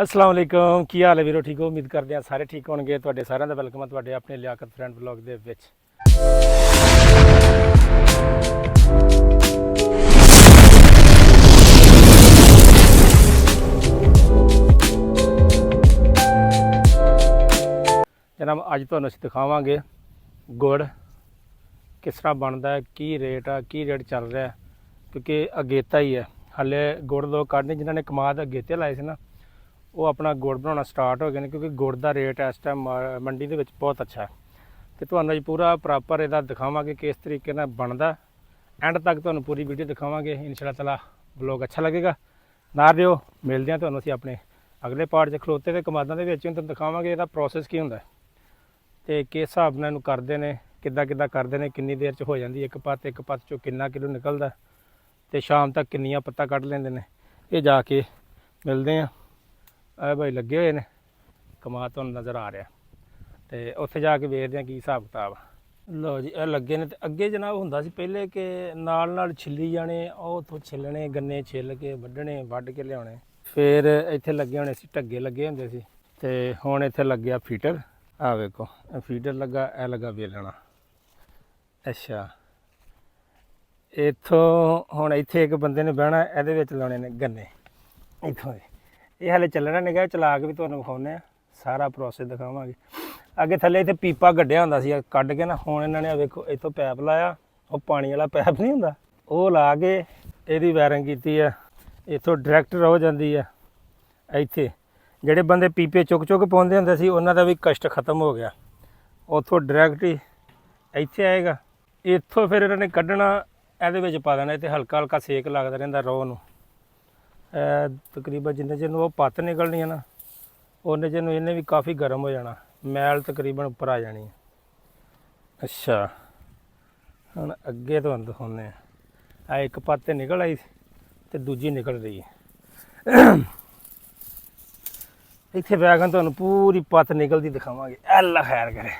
अस्सलाम वालेकुम, की हाल है वीरो? ठीक हो? उम्मीद करते हैं सारे ठीक होंगे। तुहाडे सारिਆਂ ਦਾ ਵੈਲਕਮ ਹੈ ਤੁਹਾਡੇ ਆਪਣੇ ਲਿਆਕਤ ਫਰੈਂਡ ਵਲੌਗ ਦੇ ਵਿੱਚ। ਜਨਾਬ ਅੱਜ ਤੁਹਾਨੂੰ ਅਸੀਂ ਦਿਖਾਵਾਂਗੇ ਗੁੜ ਕਿਸ ਤਰ੍ਹਾਂ ਬਣਦਾ ਹੈ, ਕੀ ਰੇਟ ਆ, ਕੀ ਰੇਟ ਚੱਲ ਰਿਹਾ, ਕਿਉਂਕਿ ਅਗੇਤਾ ਹੀ ਹੈ। ਹਾਲੇ ਗੁੜ ਲੋਕ ਕੱਢਦੇ ਜਿਨ੍ਹਾਂ ਨੇ ਕਮਾਦ ਅਗੇਤੇ ਲਾਏ ਸੀ ਨਾ, ਉਹ ਆਪਣਾ ਗੁੜ ਬਣਾਉਣਾ ਸਟਾਰਟ ਹੋ ਗਏ ਨੇ, ਕਿਉਂਕਿ ਗੁੜ ਦਾ ਰੇਟ ਇਸ ਟਾਈਮ ਮੰਡੀ ਦੇ ਵਿੱਚ ਬਹੁਤ ਅੱਛਾ ਹੈ। ਤੇ ਤੁਹਾਨੂੰ ਅੱਜ ਪੂਰਾ ਪ੍ਰੋਪਰ ਇਹਦਾ ਦਿਖਾਵਾਂਗੇ ਕਿਸ ਤਰੀਕੇ ਨਾਲ ਬਣਦਾ। ਐਂਡ ਤੱਕ ਤੁਹਾਨੂੰ ਪੂਰੀ ਵੀਡੀਓ ਦਿਖਾਵਾਂਗੇ। ਇਨਸ਼ਾਅੱਲਾ ਤਾਲਾ ਵਲੌਗ ਅੱਛਾ ਲੱਗੇਗਾ। ਨਾਲ ਦਿਓ, ਮਿਲਦੇ ਹਾਂ ਤੁਹਾਨੂੰ ਅਸੀਂ ਆਪਣੇ ਅਗਲੇ ਪਾਰਟ 'ਚ। ਖਲੋਤੇ ਦੇ ਕਮਾਦਾਂ ਦੇ ਵਿੱਚ ਤੁਹਾਨੂੰ ਦਿਖਾਵਾਂਗੇ ਇਹਦਾ ਪ੍ਰੋਸੈਸ ਕੀ ਹੁੰਦਾ ਤੇ ਕਿਸ ਹਿਸਾਬ ਨਾਲ ਇਹਨੂੰ ਕਰਦੇ ਨੇ, ਕਿੱਦਾਂ ਕਰਦੇ ਨੇ, ਕਿੰਨੀ ਦੇਰ 'ਚ ਹੋ ਜਾਂਦੀ ਇੱਕ ਪੱਤ 'ਚੋਂ ਕਿੰਨਾ ਕਿਲੋ ਨਿਕਲਦਾ ਤੇ ਸ਼ਾਮ ਤੱਕ ਕਿੰਨੀਆਂ ਪੱਤਾਂ ਕੱਢ ਲੈਂਦੇ ਨੇ। ਇਹ ਜਾ ਕੇ ਮਿਲਦੇ ਹਾਂ। ਆ ਭਾਈ ਲੱਗੇ ਹੋਏ ਨੇ, ਕਮਾਦ ਤੁਹਾਨੂੰ ਨਜ਼ਰ ਆ ਰਿਹਾ, ਤੇ ਉੱਥੇ ਜਾ ਕੇ ਵੇਖਦੇ ਹਾਂ ਕੀ ਹਿਸਾਬ ਕਿਤਾਬ। ਲਓ ਜੀ, ਇਹ ਲੱਗੇ ਨੇ। ਤੇ ਅੱਗੇ ਜਨਾਬ ਹੁੰਦਾ ਸੀ ਪਹਿਲੇ ਕਿ ਨਾਲ ਛਿੱਲੀ ਜਾਣੇ, ਉਹ ਉੱਥੋਂ ਛਿੱਲਣੇ, ਗੰਨੇ ਛਿੱਲ ਕੇ ਵੱਢਣੇ, ਵੱਢ ਕੇ ਲਿਆਉਣੇ। ਫਿਰ ਇੱਥੇ ਲੱਗੇ ਹੋਣੇ ਸੀ, ਢੱਗੇ ਲੱਗੇ ਹੁੰਦੇ ਸੀ। ਤੇ ਹੁਣ ਇੱਥੇ ਲੱਗਿਆ ਫੀਟਰ। ਆ ਵੇਖੋ, ਇਹ ਫੀਟਰ ਲੱਗਾ, ਇਹ ਲੱਗਾ ਵੇਲਣਾ। ਅੱਛਾ, ਇੱਥੋਂ ਹੁਣ ਇੱਥੇ ਇੱਕ ਬੰਦੇ ਨੇ ਬਹਿਣਾ, ਇਹਦੇ ਵਿੱਚ ਲਾਉਣੇ ਨੇ ਗੰਨੇ ਇੱਥੋਂ ਦੇ। ਇਹ ਹਾਲੇ ਚੱਲਣਾ ਨਿਗਾ, ਚਲਾ ਕੇ ਵੀ ਤੁਹਾਨੂੰ ਵਿਖਾਉਂਦੇ ਹਾਂ, ਸਾਰਾ ਪ੍ਰੋਸੈਸ ਦਿਖਾਵਾਂਗੇ। ਅੱਗੇ ਥੱਲੇ ਇੱਥੇ ਪੀਪਾ ਗੱਡਿਆ ਹੁੰਦਾ ਸੀ ਕੱਢ ਕੇ ਨਾ, ਹੁਣ ਇਹਨਾਂ ਨੇ ਵੇਖੋ ਇੱਥੋਂ ਪੈਪ ਲਾਇਆ, ਉਹ ਪਾਣੀ ਵਾਲਾ ਪੈਪ ਨਹੀਂ ਹੁੰਦਾ, ਉਹ ਲਾ ਕੇ ਇਹਦੀ ਵਾਇਰਿੰਗ ਕੀਤੀ ਆ। ਇੱਥੋਂ ਡਾਇਰੈਕਟ ਹੋ ਜਾਂਦੀ ਆ ਇੱਥੇ। ਜਿਹੜੇ ਬੰਦੇ ਪੀਪੇ ਚੁੱਕ ਪਾਉਂਦੇ ਹੁੰਦੇ ਸੀ, ਉਹਨਾਂ ਦਾ ਵੀ ਕਸ਼ਟ ਖਤਮ ਹੋ ਗਿਆ। ਉੱਥੋਂ ਡਾਇਰੈਕਟ ਹੀ ਇੱਥੇ ਆਏਗਾ। ਇੱਥੋਂ ਫਿਰ ਇਹਨਾਂ ਨੇ ਕੱਢਣਾ, ਇਹਦੇ ਵਿੱਚ ਪਾ ਦੇਣਾ। ਇੱਥੇ ਹਲਕਾ ਸੇਕ ਲੱਗਦਾ ਰਹਿੰਦਾ ਰੋਹ ਨੂੰ। ਤਕਰੀਬਨ ਜਿੰਨੇ ਚਿਰ ਨੂੰ ਉਹ ਪੱਤ ਨਿਕਲਣੀ ਹੈ ਨਾ, ਉਹਨੇ ਚਿਰ ਨੂੰ ਇਹਨੇ ਵੀ ਕਾਫੀ ਗਰਮ ਹੋ ਜਾਣਾ, ਮੈਲ ਤਕਰੀਬਨ ਉੱਪਰ ਆ ਜਾਣੀ ਹੈ। ਅੱਛਾ, ਹੁਣ ਅੱਗੇ ਤੁਹਾਨੂੰ ਦਿਖਾਉਂਦੇ ਹਾਂ। ਆ ਇੱਕ ਪੱਤ ਤੇ ਨਿਕਲ ਆਈ ਤੇ ਦੂਜੀ ਨਿਕਲ ਰਹੀ ਹੈ। ਇੱਥੇ ਵੈਗਨ ਤੁਹਾਨੂੰ ਪੂਰੀ ਪੱਤ ਨਿਕਲਦੀ ਦਿਖਾਵਾਂਗੇ। ਅੱਲਾ ਖੈਰ ਕਰੇ।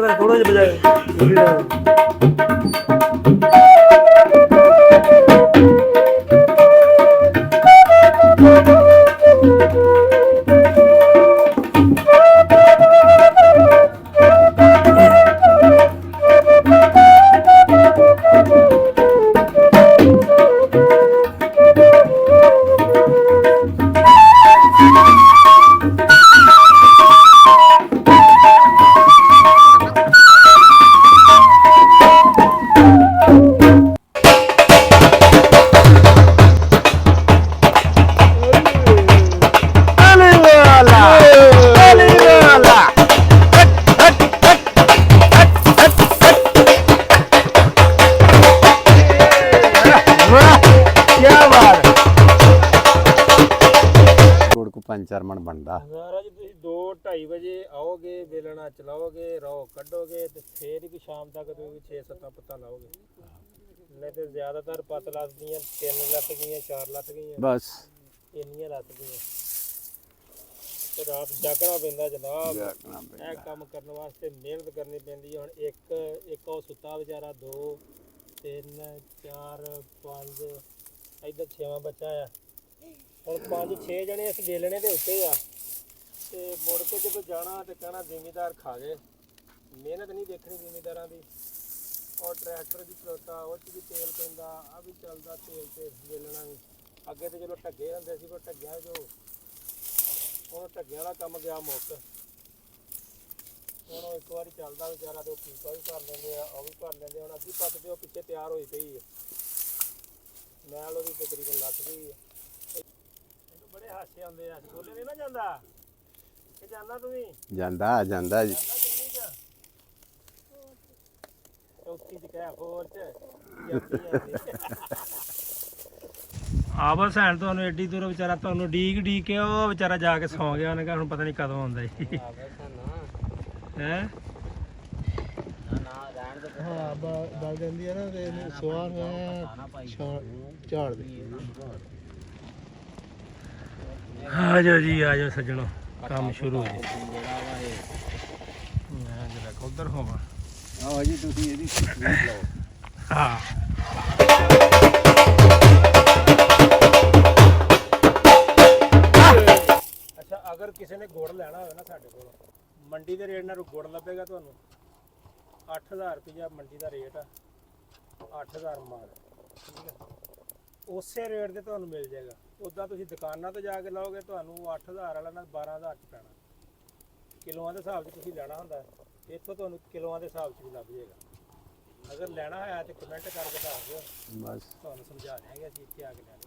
ਕਰਾ ਥੋੜਾ ਜਿਹਾ ਬਜਾਏ ਗੁੜ ਕੋ 5-4 ਮਣ ਬਣਦਾ। ਮਹਾਰਾਜ ਤੁਸੀਂ 2-2:30 ਵਜੇ ਆਓਗੇ, ਵੇਲਣਾ ਚਲਾਓਗੇ, ਰੋ ਕੱਢੋਗੇ ਤੇ ਫੇਰ ਹੀ ਸ਼ਾਮ ਤੱਕ ਤੁਸੀਂ 6-7 ਪੱਤਾ ਲਾਓਗੇ। ਨਹੀਂ ਤੇ ਜ਼ਿਆਦਾਤਰ ਪੱਤ ਲੱਥਦੀਆਂ 3 ਲੱਥ ਗਈਆਂ, 4 ਲੱਥ ਗਈਆਂ, ਬਸ ਇੰਨੀਆਂ ਲੱਥ ਗਈਆਂ ਤੇ ਰਾਤ ਜਾਗਣਾ ਪੈਂਦਾ ਜਨਾਬ। ਜਾਗਣਾ ਪੈਂਦਾ। ਇਹ ਕੰਮ ਕਰਨ ਵਾਸਤੇ ਮਿਹਨਤ ਕਰਨੀ ਪੈਂਦੀ ਹੈ। ਹੁਣ ਇੱਕ ਉਹ ਸੁੱਤਾ ਵਿਚਾਰਾ, 2 3 4 5 ਇੱਧਰ 6ਵਾਂ ਬੱਚਾ ਆ। ਹੁਣ 5-6 ਜਣੇ ਇਸ ਵੇਲਣੇ ਦੇ ਉੱਤੇ ਆ ਤੇ ਮੁੜ ਕੇ ਜਦੋਂ ਜਾਣਾ ਤੇ ਕਹਿਣਾ ਜ਼ਿਮੀਦਾਰ ਖਾ ਗਏ। ਮਿਹਨਤ ਨਹੀਂ ਦੇਖਣੀ ਜ਼ਿਮੀਦਾਰਾਂ ਦੀ। ਔਰ ਟਰੈਕਟਰ ਦੀ ਖਲੋਤਾ, ਉਹ 'ਚ ਵੀ ਤੇਲ ਪੈਂਦਾ, ਆ ਵੀ ਚੱਲਦਾ ਤੇਲ ਤੇ ਵੇਲਣਾ ਵੀ। ਅੱਗੇ ਤੇ ਚਲੋ ਢੱਗੇ ਹੁੰਦੇ ਸੀ, ਪਰ ਢੱਗਿਆਂ 'ਚੋਂ ਹੁਣ ਢੱਗਿਆਂ ਵਾਲਾ ਕੰਮ ਗਿਆ ਮੁੱਕ। ਹੁਣ ਉਹ ਇੱਕ ਵਾਰੀ ਚੱਲਦਾ ਵਿਚਾਰਾ ਤੇ ਉਹ ਪੀਪਾ ਵੀ ਭਰ ਲੈਂਦੇ ਆ, ਉਹ ਵੀ ਭਰ ਲੈਂਦੇ। ਹੁਣ ਅੱਧੀ ਪੱਤ ਤੇ ਉਹ ਪਿੱਛੇ ਤਿਆਰ ਹੋਈ ਪਈ ਹੈ, ਮੈਲ ਉਹਦੀ ਤਕਰੀਬਨ ਲੱਥ ਗਈ ਹੈ। ਮੈਨੂੰ ਬੜੇ ਹਾਸੇ ਆਉਂਦੇ ਆ। ਸਕੂਲੇ ਨਹੀਂ ਨਾ ਜਾਂਦਾ ਕਿ ਜਾਂਦਾ ਤੂੰ ਵੀ? ਜਾਂਦਾ ਜੀ। ਜਾਂਦਾ ਕਿੰਨੀ ਚ? ਚੌਥੀ ਚ ਕਹਿ, ਹੋਰ ਚ ਆ ਬਸ ਹੈਣ ਤੁਹਾਨੂੰ ਐਡੀ ਦੂਰ ਵਿਚਾਰਾ ਤੁਹਾਨੂੰ ਡੀਕ ਕੇ ਉਹ ਵਿਚਾਰਾ ਜਾ ਕੇ ਸੌਂ ਗਿਆ। ਉਹਨੇ ਕਿਹਾ ਹੁਣ ਪਤਾ ਨਹੀਂ ਕਦੋਂ ਆਉਂਦਾ ਜੀ। ਹੈ ਹਾਂ ਬਲ ਜਾਂਦੀ ਹੈ ਨਾ ਤੇ ਸਵਾਰ ਝਾੜ ਦੇ। ਆ ਜਾਓ ਜੀ, ਆ ਜਾਓ ਸੱਜਣੋ, ਕੰਮ ਸ਼ੁਰੂ ਹੋ ਜੀ। ਮੈਂ ਜਰਾ ਉਧਰ ਹੋਵਾਂ। ਆਓ ਜੀ ਤੁਸੀਂ ਇਹਦੀ ਤਸਵੀਰ ਲਓ। ਹਾਂ ਅੱਛਾ, ਅਗਰ ਕਿਸੇ ਨੇ ਗੁੜ ਲੈਣਾ ਹੋਵੇ ਨਾ ਸਾਡੇ ਕੋਲ, ਮੰਡੀ ਦੇ ਰੇਟ ਨਾਲ ਗੁੜ ਲੱਭੇਗਾ ਤੁਹਾਨੂੰ 8000 ਰੁਪਇਆ ਮੰਡੀ ਦਾ ਰੇਟ ਆ। 8000 ਮਾਲ, ਠੀਕ ਹੈ। ਉਸੇ ਰੇਟ ਤੇ ਤੁਹਾਨੂੰ ਮਿਲ ਜਾਏਗਾ। ਉੱਦਾਂ ਤੁਸੀਂ ਦੁਕਾਨਾਂ ਤੇ ਜਾ ਕੇ ਲਾਓਗੇ ਤੁਹਾਨੂੰ 8000 ਵਾਲਾ ਨਾਲ 12000 ਚ ਪੈਣਾ। ਕਿਲੋਆਂ ਦੇ ਹਿਸਾਬ 'ਚ ਤੁਸੀਂ ਲੈਣਾ ਹੁੰਦਾ, ਇੱਥੋਂ ਤੁਹਾਨੂੰ ਕਿਲੋਆਂ ਦੇ ਹਿਸਾਬ 'ਚ ਵੀ ਲੱਭ ਜਾਏਗਾ। ਅਗਰ ਲੈਣਾ ਹੋਇਆ ਤੇ ਕਮੈਂਟ ਕਰਕੇ ਦੱਸ ਦਿਓ, ਬਸ ਤੁਹਾਨੂੰ ਸਮਝਾ ਦਿਆਂਗੇ ਅਸੀਂ ਇੱਥੇ ਆ ਕੇ ਲੈਣੇ।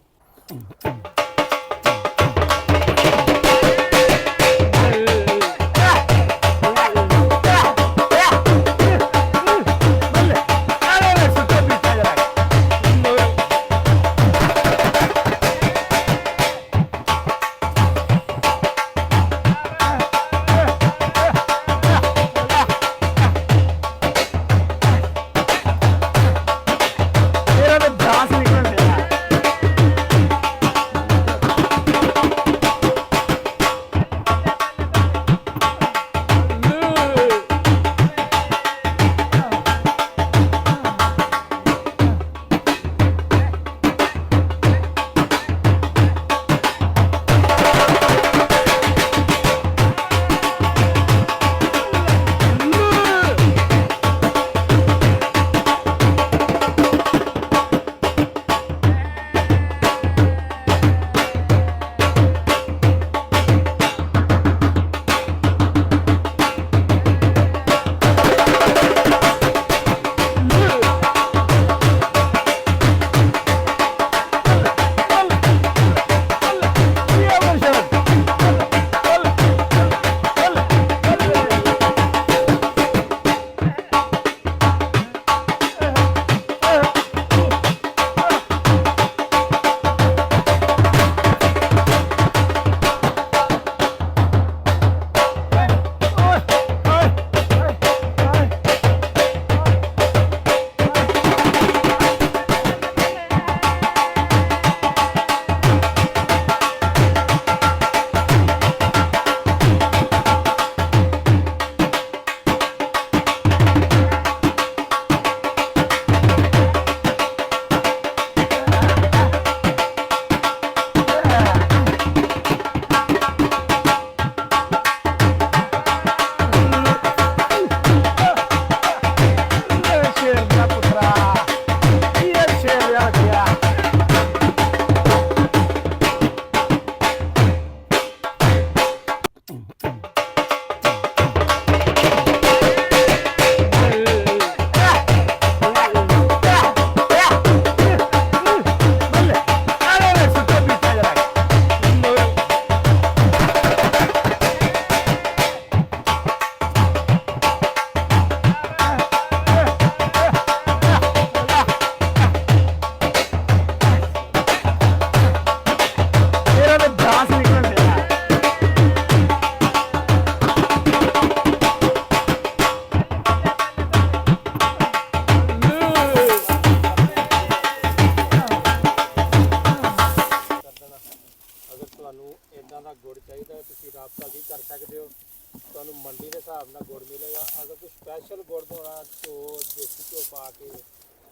ਸਪੈਸ਼ਲ ਗੁੜ ਬਣਾਉਣਾ, ਘਿਓ ਦੇਸੀ ਘਿਓ ਪਾ ਕੇ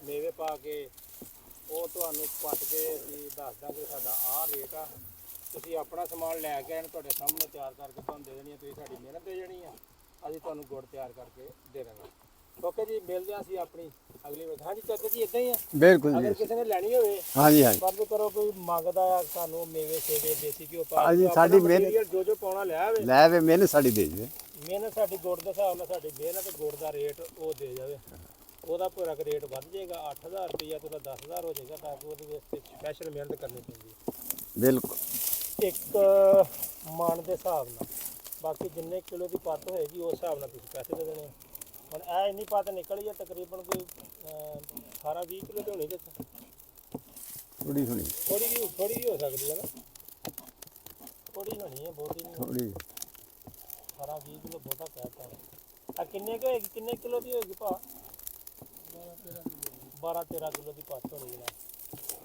ਮੇਵੇ ਪਾ ਕੇ ਉਹ ਤੁਹਾਨੂੰ ਪੱਟ ਕੇ ਅਸੀਂ ਦੱਸ ਦਾਂਗੇ ਸਾਡਾ ਆਹ ਰੇਟ ਆ। ਤੁਸੀਂ ਆਪਣਾ ਸਮਾਨ ਲੈ ਕੇ ਆਣ, ਤੁਹਾਡੇ ਸਾਹਮਣੇ ਤਿਆਰ ਕਰਕੇ ਤੁਹਾਨੂੰ ਦੇ ਦੇਣੀ ਆ, ਤੁਸੀਂ ਸਾਡੀ ਮਿਹਨਤ ਦੇ ਜਾਣੀ ਆ, ਅਸੀਂ ਤੁਹਾਨੂੰ ਗੁੜ ਤਿਆਰ ਕਰਕੇ ਦੇ ਦਾਂਗੇ। ਓਕੇ ਜੀ, ਮਿਲਦੇ ਹਾਂ ਅਸੀਂ ਆਪਣੀ ਅਗਲੀ ਵਾਰ। ਹਾਂਜੀ ਚਾਚਾ ਜੀ, ਇਦਾਂ ਹੀ ਆ, ਬਿਲਕੁਲ ਅਗਰ ਜੀ। ਕਿਸੇ ਨੇ ਲੈਣੀ ਹੋਵੇ ਹਾਂਜੀ ਹਾਂਜੀ ਫਰਜ਼ ਕਰੋ ਕੋਈ ਮੰਗਦਾ ਆ ਸਾਨੂੰ ਮੇਵੇ ਸੇਵੇ ਦੇਸੀ ਘਿਓ ਪਾ ਹਾਂਜੀ, ਕੇ, ਸਾਡੀ ਆਪਣਾ ਮਿਹਨਤ- material ਜੋ ਪਾਉਣਾ ਲੈ ਆਵੇ, ਲੈ ਵੇ ਮਿਹਨਤ ਸਾਡੀ ਦੇ ਦੇ। ਮਿਹਨਤ ਸਾਡੀ ਗੁੜ ਦੇ ਹਿਸਾਬ ਨਾਲ ਸਾਡੀ ਮਿਹਨਤ ਗੁੜ ਦਾ ਰੇਟ ਉਹ ਦੇ ਜਾਵੇ, ਉਹਦਾ ਭੁਰਕ ਰੇਟ ਵੱਧ ਜਾਏਗਾ। 8000 ਰੁਪਈਆ ਤੋਂ 10,000 ਹੋ ਜਾਏਗਾ, ਤਾਂ ਕਿ ਉਹਦੇ ਵਾਸਤੇ ਸਪੈਸ਼ਲ ਮਿਹਨਤ ਕਰਨੀ ਪੈਂਦੀ ਹੈ ਬਿਲਕੁਲ ਇੱਕ ਮਣ ਦੇ ਹਿਸਾਬ ਨਾਲ। ਬਾਕੀ ਜਿੰਨੇ ਕਿਲੋ ਦੀ ਪੱਤ ਹੋਏਗੀ ਉਸ ਹਿਸਾਬ ਨਾਲ ਤੁਸੀਂ ਪੈਸੇ ਦੇ ਦੇਣੇ ਆ। ਹੁਣ ਇਹ ਇੰਨੀ ਪੱਤ ਨਿਕਲੀ ਹੈ ਤਕਰੀਬਨ ਕੋਈ 18-20 ਕਿਲੋ ਤੇ ਹੋਣੀ ਤੇ ਥੋੜੀ ਥੋੜੀ ਥੋੜੀ ਜਿਹੀ ਹੋ ਸਕਦੀ ਹੈ ਨਾ, ਥੋੜੀ ਹੋਣੀ ਹੈ, ਬਹੁਤੀ ਨਹੀਂ। ਥੋੜੀ 18-20 ਕਿਲੋ ਬਹੁਤਾ ਕਹਿਤਾ ਆ। ਕਿੰਨੇ ਕੁ ਹੋਏਗੀ, ਕਿੰਨੇ ਕਿਲੋ ਦੀ ਹੋਏਗੀ ਭਾ? 12-13 ਕਿਲੋ ਦੀ ਪੱਤ ਹੋਣੀ ਹੈ।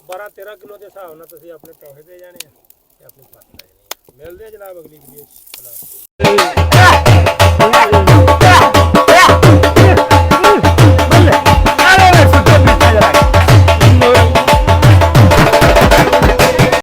12-13 ਕਿਲੋ ਦੇ ਹਿਸਾਬ ਨਾਲ ਤੁਸੀਂ ਆਪਣੇ ਪੈਸੇ ਦੇ ਜਾਣੇ ਆ ਤੇ ਆਪਣੀ ਪੱਤ ਲੈ ਜਾਣੀ ਆ। ਮਿਲਦੇ ਆ ਜਨਾਬ ਅਗਲੀ ਵੀਡੀਓ 'ਚ।